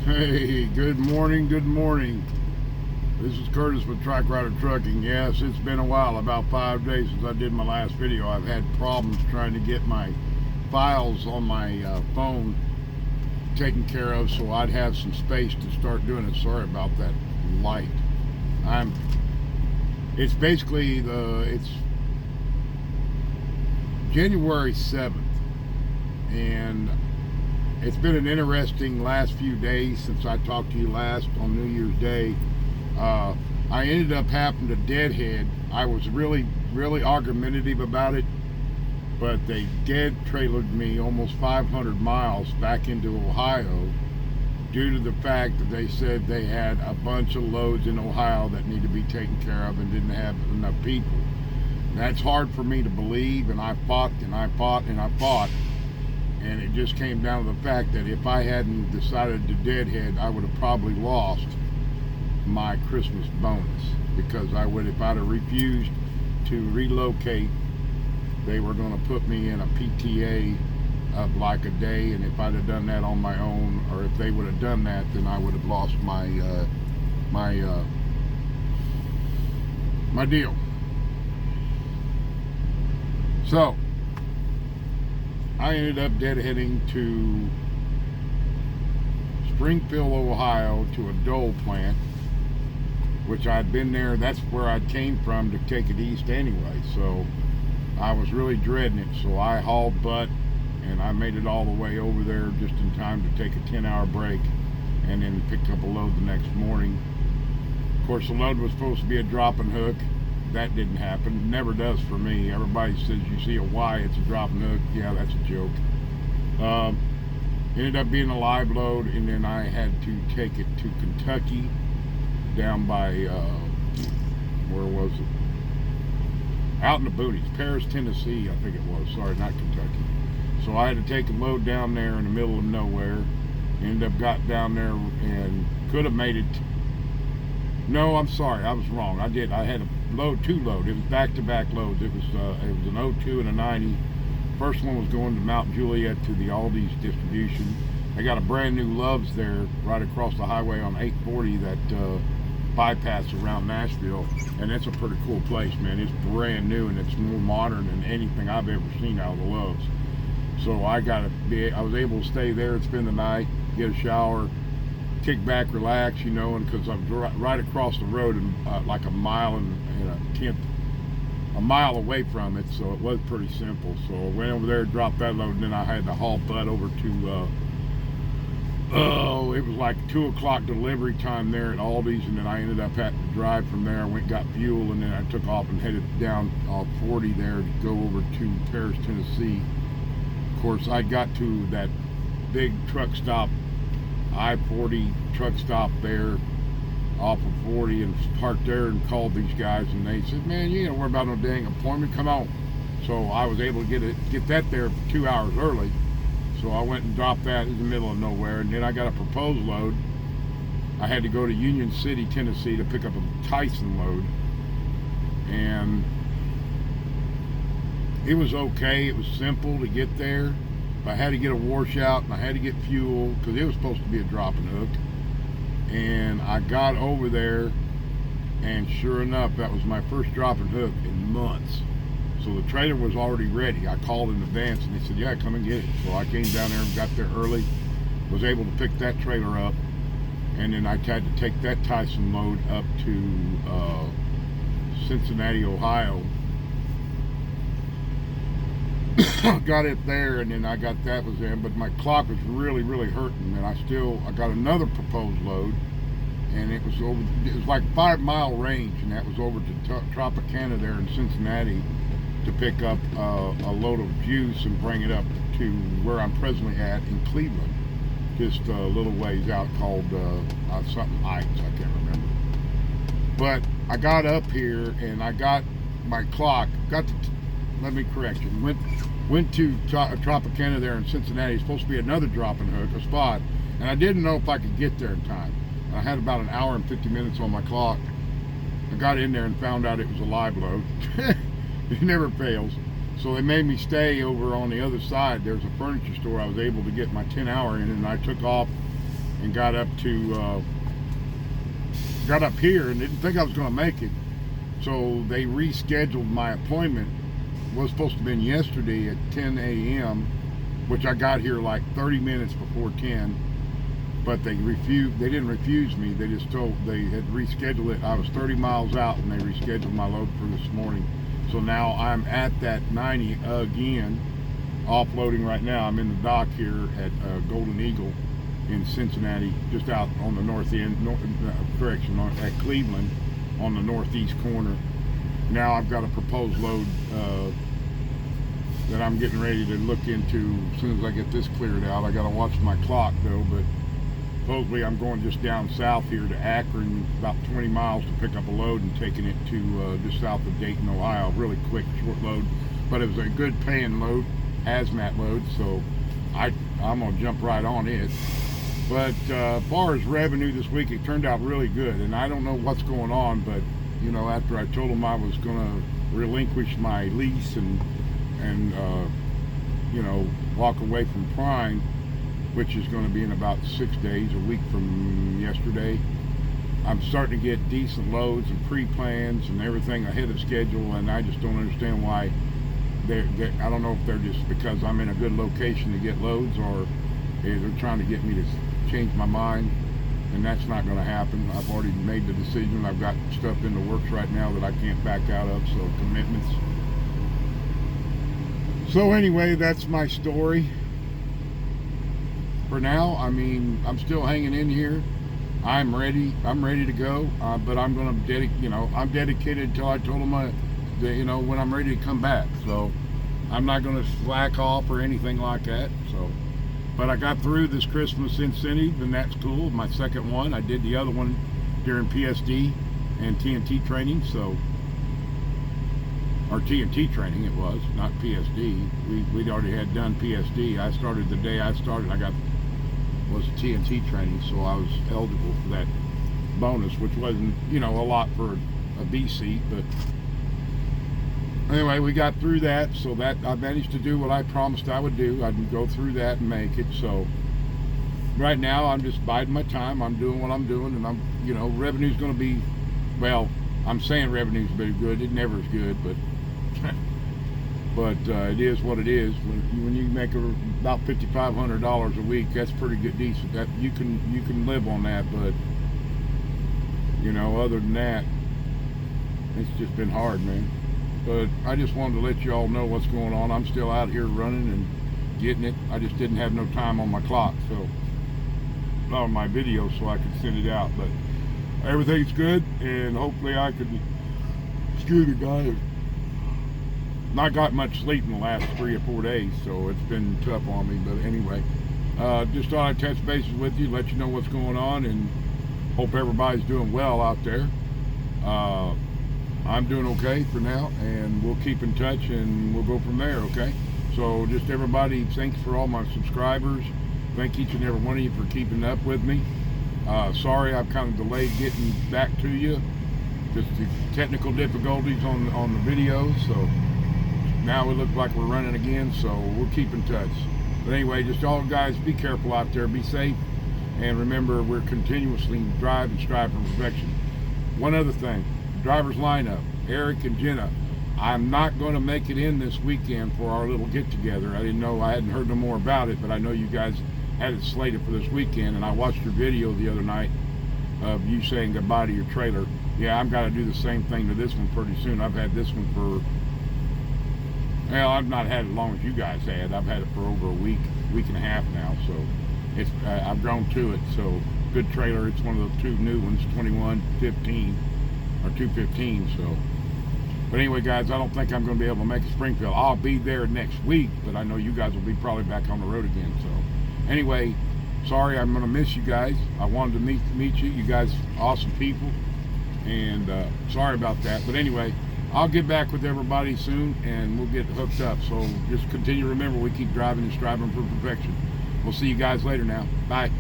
Hey, good morning, good morning. This is Curtis with Track Rider Trucking. Yes, it's been a while, about 5 days since I did my last video. I've had problems trying to get my files on my phone taken care of so I'd have some space to start doing it. Sorry about that light. It's basically it's January 7th, and it's been an interesting last few days since I talked to you last on New Year's Day. I ended up having to deadhead. I was really argumentative about it, but they dead trailered me almost 500 miles back into Ohio due to the fact that they said they had a bunch of loads in Ohio that need to be taken care of and didn't have enough people. That's hard for me to believe, and I fought and I fought and I fought. And it just came down to the fact that if I hadn't decided to deadhead, I would have probably lost my Christmas bonus, because if I'd have refused to relocate, they were going to put me in a PTA of like a day, and if I'd have done that on my own, or if they would have done that, then I would have lost my deal. So I ended up deadheading to Springfield, Ohio, to a Dole plant, which I'd been there. That's where I came from to take it east anyway. So I was really dreading it. So I hauled butt, and I made it all the way over there just in time to take a 10-hour break and then pick up a load the next morning. Of course, the load was supposed to be a dropping hook. That didn't happen. It never does for me. Everybody says you see a Y, it's a dropping hook. Yeah, that's a joke. Ended up being a live load, and then I had to take it to Kentucky, down by, where was it? Out in the boonies, Paris, Tennessee, I think it was. Sorry, not Kentucky. So I had to take a load down there in the middle of nowhere. Ended up got down there and could have made it. No, I'm sorry, I was wrong. I had a load, two load. It was back-to-back loads. It was an 02 and a 90. First one was going to Mount Juliet to the Aldi's distribution. They got a brand new Love's there right across the highway on 840 that bypass around Nashville, and it's a pretty cool place, man. It's brand new, and it's more modern than anything I've ever seen out of the Love's. So I was able to stay there and spend the night, get a shower, kick back, relax, and because I'm right across the road and like a mile a mile away from it, so it was pretty simple. So I went over there, dropped that load, and then I had to haul butt over to it was like 2 o'clock delivery time there at Aldi's, and then I ended up having to drive from there. I went and got fuel, and then I took off and headed down 40 there to go over to Paris, Tennessee. Of course, I got to that big truck stop, I-40 truck stop there off of 40, and parked there and called these guys, and they said, man, you ain't gonna worry about no dang appointment, come on. So I was able to get that there 2 hours early. So I went and dropped that in the middle of nowhere, and then I got a proposed load. I had to go to Union City, Tennessee to pick up a Tyson load, and it was okay. It was simple to get there. I had to get a washout, and I had to get fuel, because it was supposed to be a dropping hook. And I got over there, and sure enough, that was my first dropping hook in months. So the trailer was already ready. I called in advance, and they said, yeah, come and get it. So I came down there and got there early, was able to pick that trailer up, and then I had to take that Tyson load up to Cincinnati, Ohio. Got it there, and then I got that was in, but my clock was really hurting, and I got another proposed load, and it was like 5 mile range, and that was over to Tropicana there in Cincinnati to pick up a load of juice and bring it up to where I'm presently at in Cleveland, just a little ways out, called something Heights, I can't remember. But I got up here, and I got my clock, let me correct you, went to Tropicana there in Cincinnati. It's supposed to be another dropping hook, a spot, and I didn't know if I could get there in time. I had about an hour and 50 minutes on my clock. I got in there and found out it was a live load. It never fails. So they made me stay over on the other side. There's a furniture store. I was able to get my 10-hour in, and I took off and got up here and didn't think I was going to make it. So they rescheduled my appointment. Was supposed to have been yesterday at 10 a.m., which I got here like 30 minutes before 10. But they refused. They didn't refuse me. They just told they had rescheduled it. I was 30 miles out, and they rescheduled my load for this morning. So now I'm at that 90 again, offloading right now. I'm in the dock here at Golden Eagle in Cincinnati, just out on the north end, at Cleveland on the northeast corner. Now I've got a proposed load that I'm getting ready to look into as soon as I get this cleared out. I got to watch my clock though, but supposedly I'm going just down south here to Akron, about 20 miles to pick up a load and taking it to just south of Dayton, Ohio. Really quick, short load, but it was a good paying load, hazmat load, so I'm gonna jump right on it. But as far as revenue this week, it turned out really good, and I don't know what's going on, but you know, after I told them I was gonna relinquish my lease and you know, walk away from Prime, which is going to be in about 6 days, a week from yesterday, I'm starting to get decent loads and pre-plans and everything ahead of schedule, and I just don't understand why I don't know if they're just because I'm in a good location to get loads, or they're trying to get me to change my mind, and that's not going to happen. I've already made the decision. I've got stuff in the works right now that I can't back out of, so commitments. So anyway, that's my story. For now, I mean, I'm still hanging in here. I'm ready to go, but I'm going to I'm dedicated until I told them when I'm ready to come back. So I'm not going to slack off or anything like that. So, but I got through this Christmas incentive, and that's cool. My second one. I did the other one during PSD and TNT training, so, or TNT training it was, not PSD. We'd already had done PSD. I started the day I started. Was TNT training, so I was eligible for that bonus, which wasn't, a lot for a B seat, but anyway, we got through that, so that I managed to do what I promised I would do. I'd go through that and make it. So right now I'm just biding my time. I'm doing what I'm doing, and I'm, revenue's going to be, well, I'm saying revenue's been good. It never is good, but it is what it is. When you make about $5,500 a week, that's pretty good, decent. That you can live on that, but other than that, it's just been hard, man. But I just wanted to let you all know what's going on. I'm still out here running and getting it. I just didn't have no time on my clock, so on my video, so I could send it out. But everything's good, and hopefully I could screw the guy. Not got much sleep in the last 3 or 4 days, so it's been tough on me. But anyway, just thought I'd touch bases with you, let you know what's going on, and hope everybody's doing well out there. I'm doing okay for now, and we'll keep in touch, and we'll go from there, okay? So just everybody, thanks for all my subscribers. Thank each and every one of you for keeping up with me. Sorry I've kind of delayed getting back to you. Just the technical difficulties on the videos, so now it looks like we're running again, so we'll keep in touch. But anyway, just all guys, be careful out there, be safe, and remember, we're continuously drive and strive for perfection. One other thing, driver's lineup, Eric and Jenna. I'm not going to make it in this weekend for our little get-together. I didn't know, I hadn't heard no more about it, but I know you guys had it slated for this weekend, and I watched your video the other night of you saying goodbye to your trailer. Yeah, I've got to do the same thing to this one pretty soon. I've had this one for, well, I've not had it as long as you guys had. I've had it for over a week and a half now, so it's I've grown to it. So good trailer. It's one of the 2 new ones, 2115 or 215. So, but anyway, guys, I don't think I'm going to be able to make it Springfield. I'll be there next week, but I know you guys will be probably back on the road again. So anyway, sorry, I'm going to miss you guys. I wanted to meet you. You guys, awesome people, and sorry about that. But anyway, I'll get back with everybody soon, and we'll get hooked up. So just continue to remember, we keep driving and striving for perfection. We'll see you guys later now. Bye.